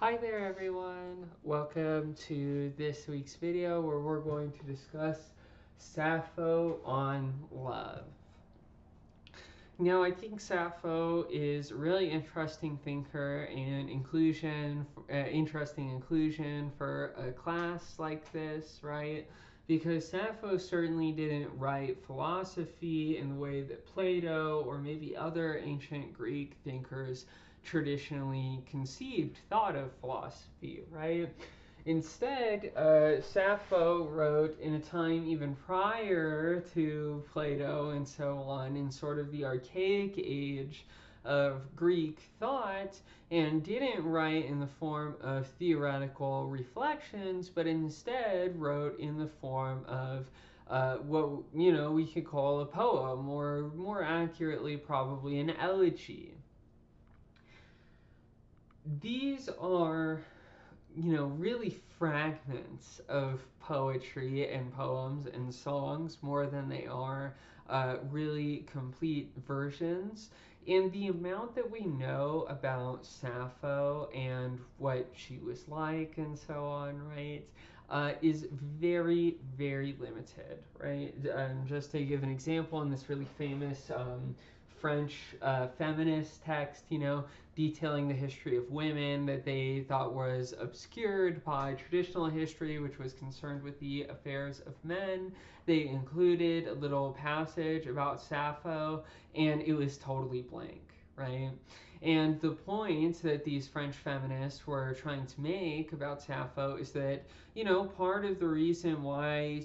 Hi there everyone, welcome to this week's video where we're going to discuss Sappho on love. Now I think Sappho is a really interesting thinker and interesting inclusion for a class like this, right? Because Sappho certainly didn't write philosophy in the way that Plato or maybe other ancient Greek thinkers traditionally thought of philosophy, right? Instead, Sappho wrote in a time even prior to Plato and so on, in sort of the archaic age of Greek thought, and didn't write in the form of theoretical reflections, but instead wrote in the form of what we could call a poem, or more accurately, probably an elegy. These are really fragments of poetry and poems and songs more than they are really complete versions. And the amount that we know about Sappho and what she was like and so on, right, is very, very limited, right? Just to give an example, in this really famous French feminist text, detailing the history of women that they thought was obscured by traditional history, which was concerned with the affairs of men. They included a little passage about Sappho, and it was totally blank, right? And the point that these French feminists were trying to make about Sappho is that, part of the reason why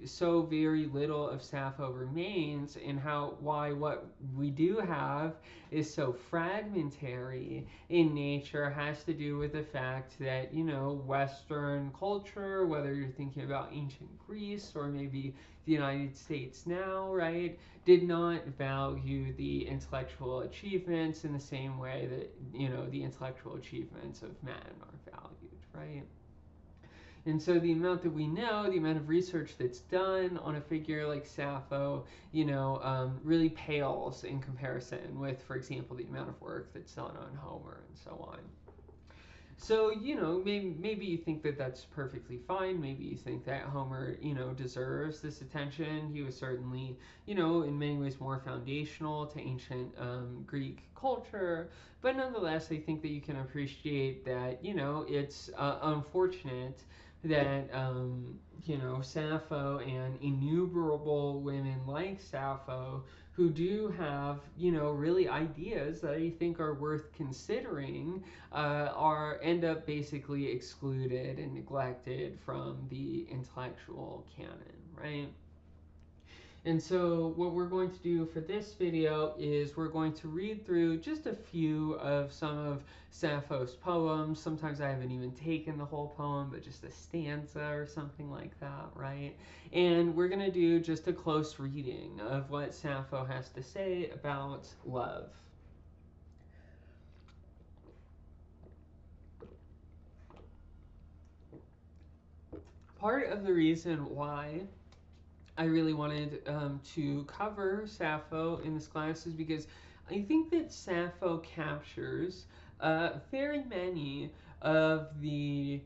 so very little of Sappho remains, and why what we do have is so fragmentary in nature, has to do with the fact that, Western culture, whether you're thinking about ancient Greece or maybe the United States now, right, did not value the intellectual achievements in the same way that, the intellectual achievements of men are valued, right? And so the amount that we know, the amount of research that's done on a figure like Sappho, really pales in comparison with, for example, the amount of work that's done on Homer and so on. So, maybe you think that that's perfectly fine. Maybe you think that Homer, deserves this attention. He was certainly, in many ways more foundational to ancient Greek culture. But nonetheless, I think that you can appreciate that, it's unfortunate that, Sappho and innumerable women like Sappho who do have, really ideas that I think are worth considering are end up basically excluded and neglected from the intellectual canon, right? And so what we're going to do for this video is we're going to read through just a few of some of Sappho's poems. Sometimes I haven't even taken the whole poem, but just a stanza or something like that, right? And we're going to do just a close reading of what Sappho has to say about love. Part of the reason why I really wanted to cover Sappho in this class is because I think that Sappho captures very many of the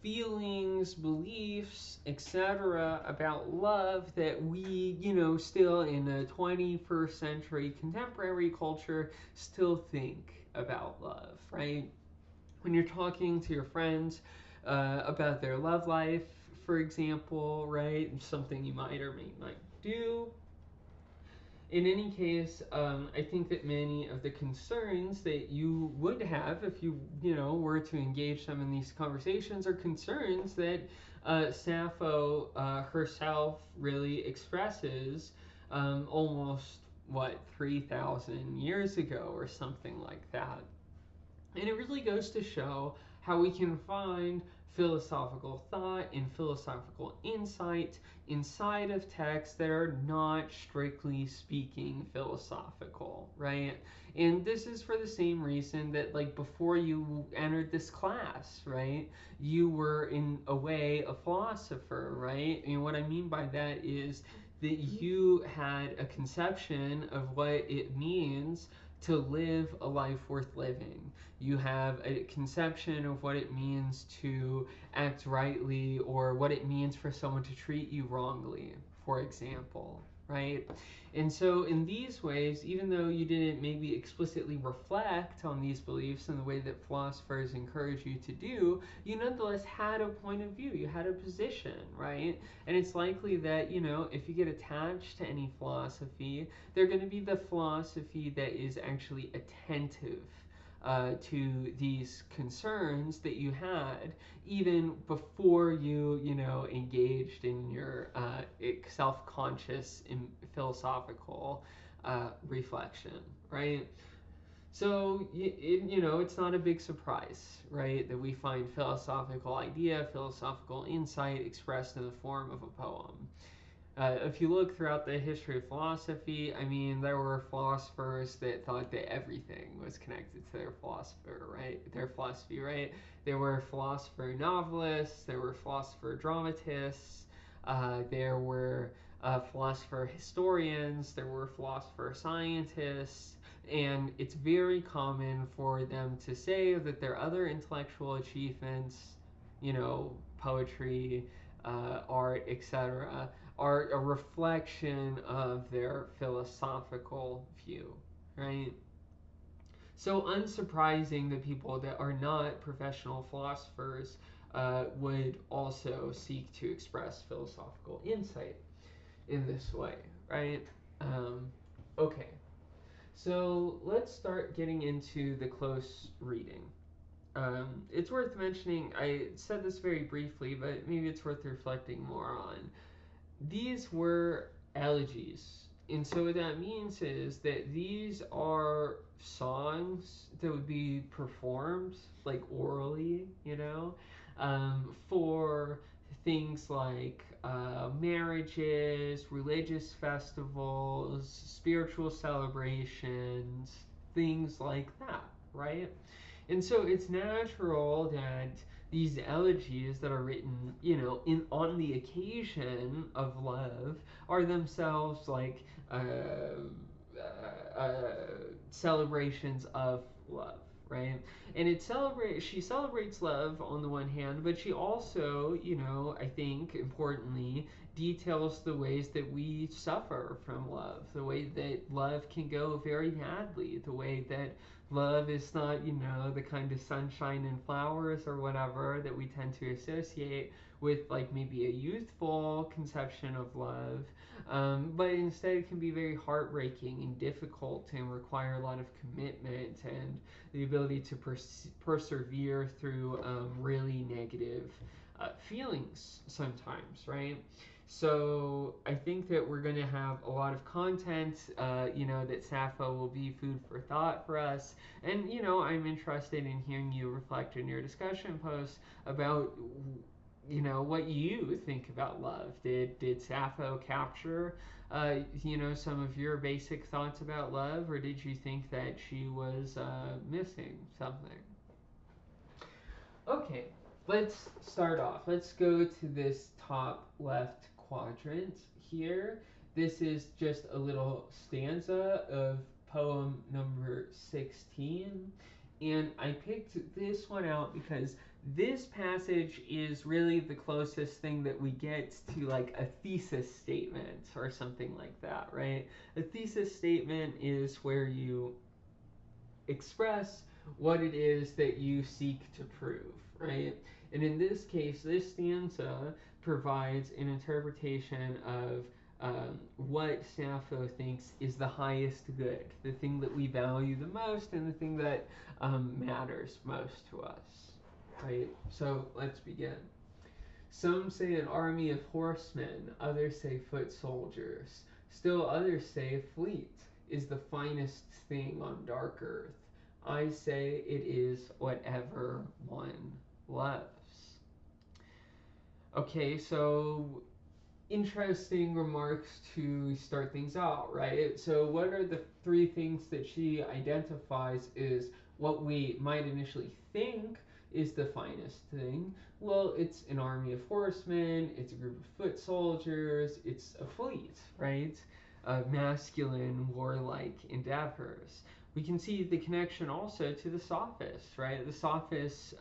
feelings, beliefs, etc. about love that we, still in a 21st century contemporary culture still think about love, right? When you're talking to your friends about their love life, for example, right? Something you might or may not do. In any case, I think that many of the concerns that you would have if you, were to engage them in these conversations are concerns that Sappho herself really expresses almost, 3,000 years ago or something like that. And it really goes to show how we can find philosophical thought and philosophical insight inside of texts that are not strictly speaking philosophical, right? And this is for the same reason that, like, before you entered this class, right, you were in a way a philosopher, right? And what I mean by that is that you had a conception of what it means to live a life worth living. You have a conception of what it means to act rightly or what it means for someone to treat you wrongly, for example, right? And so, in these ways, even though you didn't maybe explicitly reflect on these beliefs in the way that philosophers encourage you to do, you nonetheless had a point of view, you had a position, right? And it's likely that, if you get attached to any philosophy, they're going to be the philosophy that is actually attentive to these concerns that you had even before you engaged in your self-conscious philosophical reflection, right? So it's not a big surprise, right, that we find philosophical idea, philosophical insight expressed in the form of a poem. If you look throughout the history of philosophy, I mean, there were philosophers that thought that everything was connected to their philosophy, right? There were philosopher novelists, there were philosopher dramatists, there were philosopher historians, there were philosopher scientists, and it's very common for them to say that their other intellectual achievements, poetry, art, etc., are a reflection of their philosophical view, right? So unsurprising that people that are not professional philosophers would also seek to express philosophical insight in this way, right? Okay, so let's start getting into the close reading. It's worth mentioning, I said this very briefly, but maybe it's worth reflecting more on. These were elegies. And so what that means is that these are songs that would be performed like orally, for things like marriages, religious festivals, spiritual celebrations, things like that, right? And so it's natural that these elegies that are written, in on the occasion of love are themselves like celebrations of love, right? And she celebrates love on the one hand, but she also, I think importantly, details the ways that we suffer from love, the way that love can go very badly, the way that love is not, the kind of sunshine and flowers or whatever that we tend to associate with, like, maybe a youthful conception of love. But instead, it can be very heartbreaking and difficult and require a lot of commitment and the ability to persevere through really negative feelings sometimes, right? So I think that we're going to have a lot of content, that Sappho will be food for thought for us. And, I'm interested in hearing you reflect in your discussion posts about, what you think about love. Did Sappho capture, some of your basic thoughts about love, or did you think that she was missing something? Okay, let's start off. Let's go to this top left quadrant here. This is just a little stanza of poem number 16. And I picked this one out because this passage is really the closest thing that we get to like a thesis statement or something like that, right? A thesis statement is where you express what it is that you seek to prove, right? And in this case, this stanza provides an interpretation of what Sappho thinks is the highest good, the thing that we value the most, and the thing that matters most to us, right? So let's begin. Some say an army of horsemen, others say foot soldiers, still others say a fleet is the finest thing on dark earth. I say it is whatever one loves. Okay, so interesting remarks to start things out, right? So, what are the three things that she identifies is what we might initially think is the finest thing? Well, it's an army of horsemen, it's a group of foot soldiers, it's a fleet, right? Masculine, warlike endeavors. We can see the connection also to the Sophists, right? The Sophists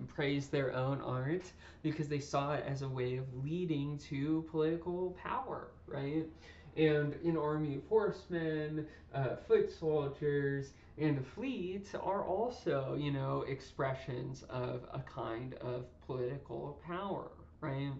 praised their own art because they saw it as a way of leading to political power, right? And an army of horsemen, foot soldiers, and a fleet are also, expressions of a kind of political power, right?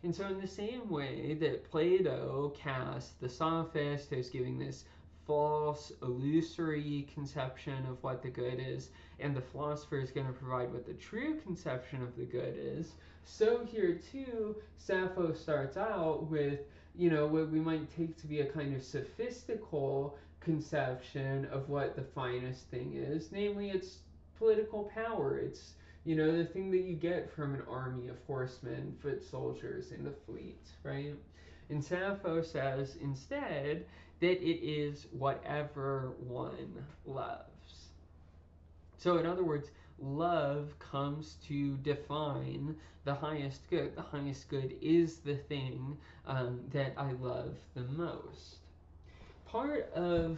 And so, in the same way that Plato cast the Sophist as giving this false, illusory conception of what the good is, and the philosopher is going to provide what the true conception of the good is, so here too, Sappho starts out with, what we might take to be a kind of sophistical conception of what the finest thing is, namely, it's political power. It's the thing that you get from an army of horsemen, foot soldiers, and a fleet, right? And Sappho says instead that it is whatever one loves. So, in other words, love comes to define the highest good. The highest good is the thing that I love the most. Part of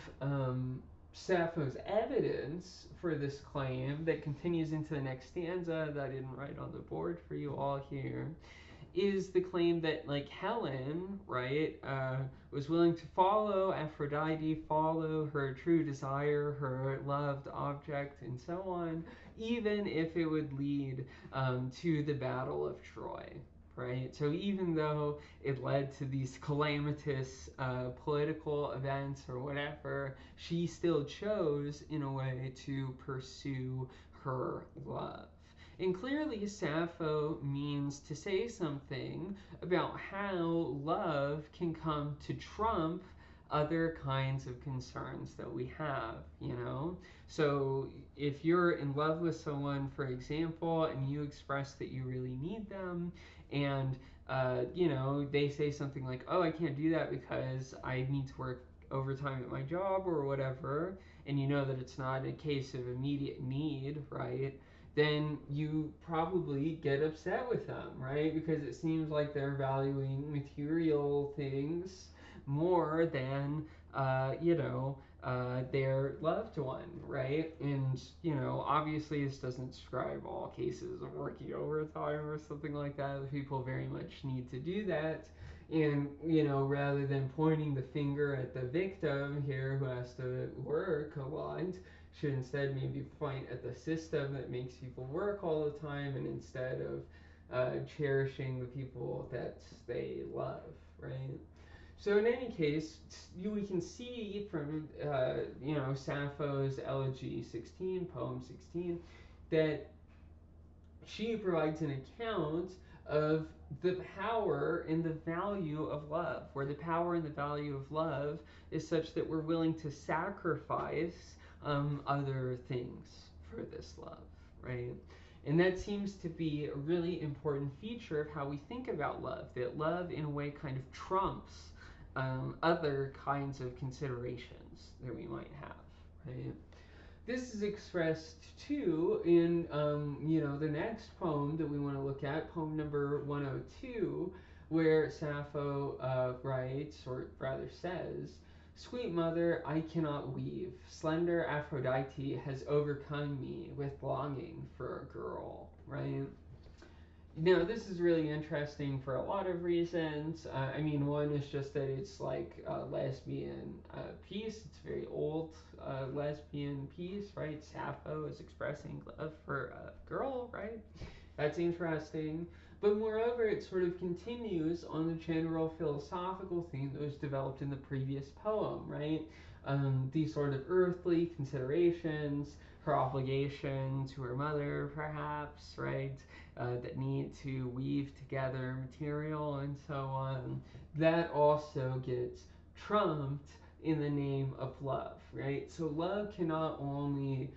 Sappho's evidence for this claim that continues into the next stanza that I didn't write on the board for you all here is the claim that, like, Helen, right, was willing to follow Aphrodite, follow her true desire, her loved object, and so on, even if it would lead to the Battle of Troy. Right? So even though it led to these calamitous political events or whatever, she still chose, in a way, to pursue her love. And clearly, Sappho means to say something about how love can come to trump other kinds of concerns that we have. So if you're in love with someone, for example, and you express that you really need them, and they say something like, oh, I can't do that because I need to work overtime at my job or whatever, and you know that it's not a case of immediate need, right? Then you probably get upset with them, right? Because it seems like they're valuing material things more than, their loved one, right? And, obviously this doesn't describe all cases of working overtime or something like that. People very much need to do that. And, rather than pointing the finger at the victim here who has to work a lot, should instead maybe point at the system that makes people work all the time, and instead of cherishing the people that they love, right? So in any case, we can see from Sappho's Elegy 16, poem 16, that she provides an account of the power and the value of love, where the power and the value of love is such that we're willing to sacrifice other things for this love, right? And that seems to be a really important feature of how we think about love, that love in a way kind of trumps other kinds of considerations that we might have, right? This is expressed too in the next poem that we want to look at, poem number 102, where Sappho writes, or rather says, "Sweet mother, I cannot weave. Slender Aphrodite has overcome me with longing for a girl," right? This is really interesting for a lot of reasons. One is just that it's like a lesbian piece. It's a very old lesbian piece, right? Sappho is expressing love for a girl, right? That's interesting. But moreover, it sort of continues on the general philosophical theme that was developed in the previous poem, right? These sort of earthly considerations, her obligation to her mother, perhaps, right? That need to weave together material and so on. That also gets trumped in the name of love, right? So love cannot only,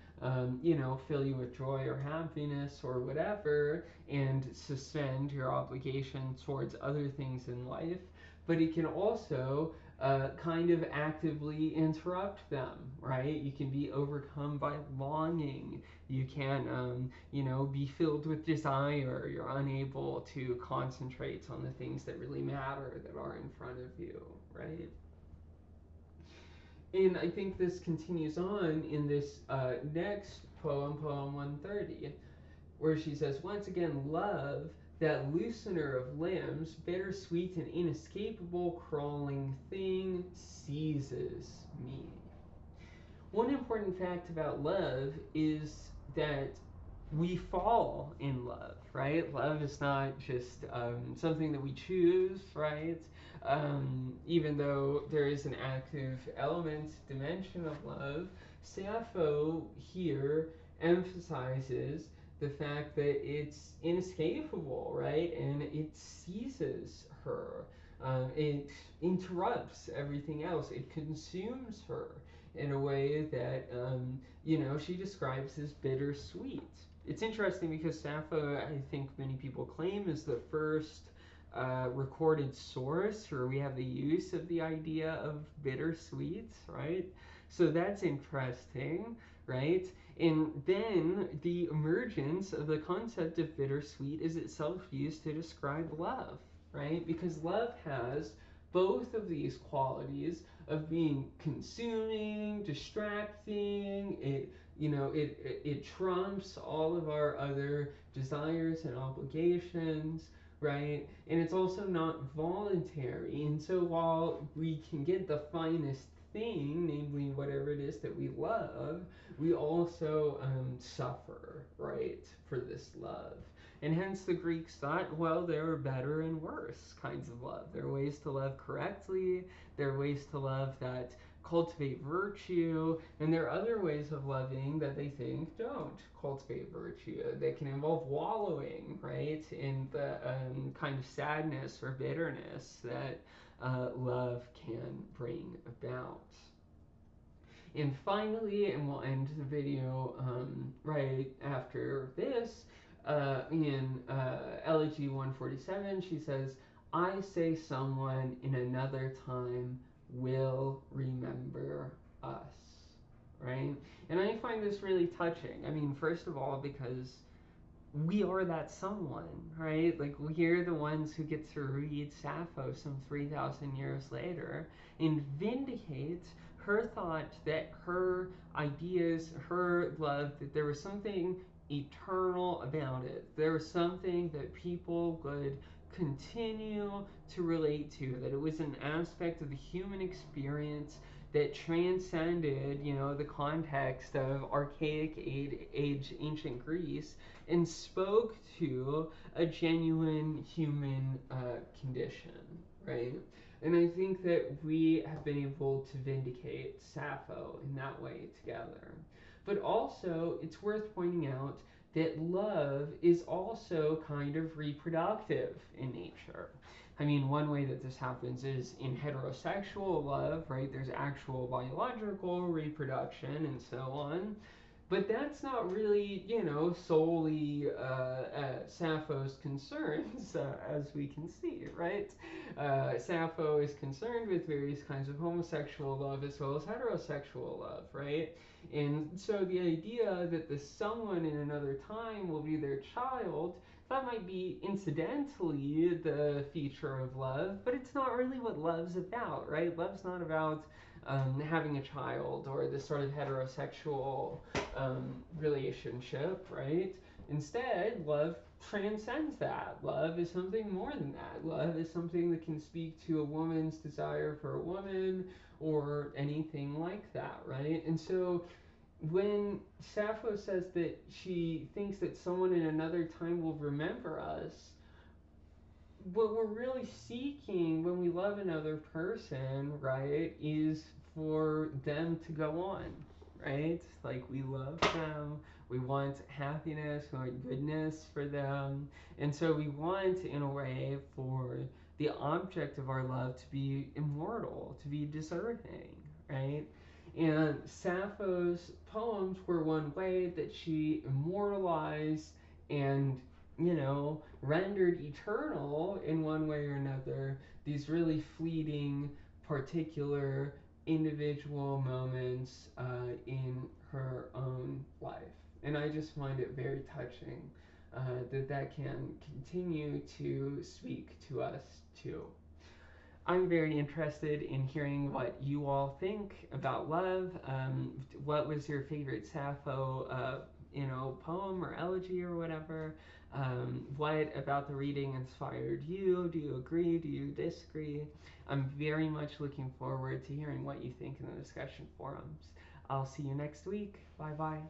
fill you with joy or happiness or whatever and suspend your obligation towards other things in life, but it can also kind of actively interrupt them, right? You can be overcome by longing. You can, be filled with desire. You're unable to concentrate on the things that really matter that are in front of you, right? And I think this continues on in this next poem, poem 130, where she says, once again, love, that loosener of limbs, bittersweet and inescapable crawling thing, seizes me. One important fact about love is that we fall in love, right? Love is not just something that we choose, right? Even though there is an active element, dimension of love, Sappho here emphasizes the fact that it's inescapable, right? And it seizes her. It interrupts everything else. It consumes her in a way that she describes as bittersweet. It's interesting because Sappho, I think many people claim, is the first recorded source where we have the use of the idea of bittersweet, right? So that's interesting, right? And then the emergence of the concept of bittersweet is itself used to describe love, right? Because love has both of these qualities of being consuming, distracting. It trumps all of our other desires and obligations, right? And it's also not voluntary. And so while we can get the finest thing, namely whatever it is that we love, we also suffer, right, for this love. And hence the Greeks thought, well, there are better and worse kinds of love. There are ways to love correctly, there are ways to love that cultivate virtue, and there are other ways of loving that they think don't cultivate virtue. They can involve wallowing, right, in the kind of sadness or bitterness that love can bring about. And finally, and we'll end the video right after this, in Elegy 147, she says, I say someone in another time will remember us, right? And I find this really touching. I mean, first of all, because we are that someone, right? Like, we're the ones who get to read Sappho some 3,000 years later and vindicate her thought that her ideas, her love, that there was something eternal about it. There was something that people would continue to relate to, that it was an aspect of the human experience that transcended, the context of archaic age ancient Greece and spoke to a genuine human condition, right? And I think that we have been able to vindicate Sappho in that way together. But also, it's worth pointing out that love is also kind of reproductive in nature. I mean, one way that this happens is in heterosexual love, right? There's actual biological reproduction and so on. But that's not really, solely Sappho's concerns, as we can see, right? Sappho is concerned with various kinds of homosexual love as well as heterosexual love, right? And so the idea that the someone in another time will be their child, that might be incidentally the feature of love, but it's not really what love's about, right? Love's not about having a child or this sort of heterosexual relationship, right? Instead, love transcends that. Love is something more than that. Love is something that can speak to a woman's desire for a woman or anything like that, right? And so when Sappho says that she thinks that someone in another time will remember us, what we're really seeking when we love another person, right, is for them to go on, right? Like, we love them, we want happiness, we want goodness for them, and so we want, in a way, for the object of our love to be immortal, to be deserving, right? And Sappho's poems were one way that she immortalized and rendered eternal in one way or another these really fleeting, particular, individual moments in her own life. And I just find it very touching that can continue to speak to us too. I'm very interested in hearing what you all think about love. What was your favorite Sappho, poem or elegy or whatever? What about the reading inspired you? Do you agree? Do you disagree? I'm very much looking forward to hearing what you think in the discussion forums. I'll see you next week. Bye bye.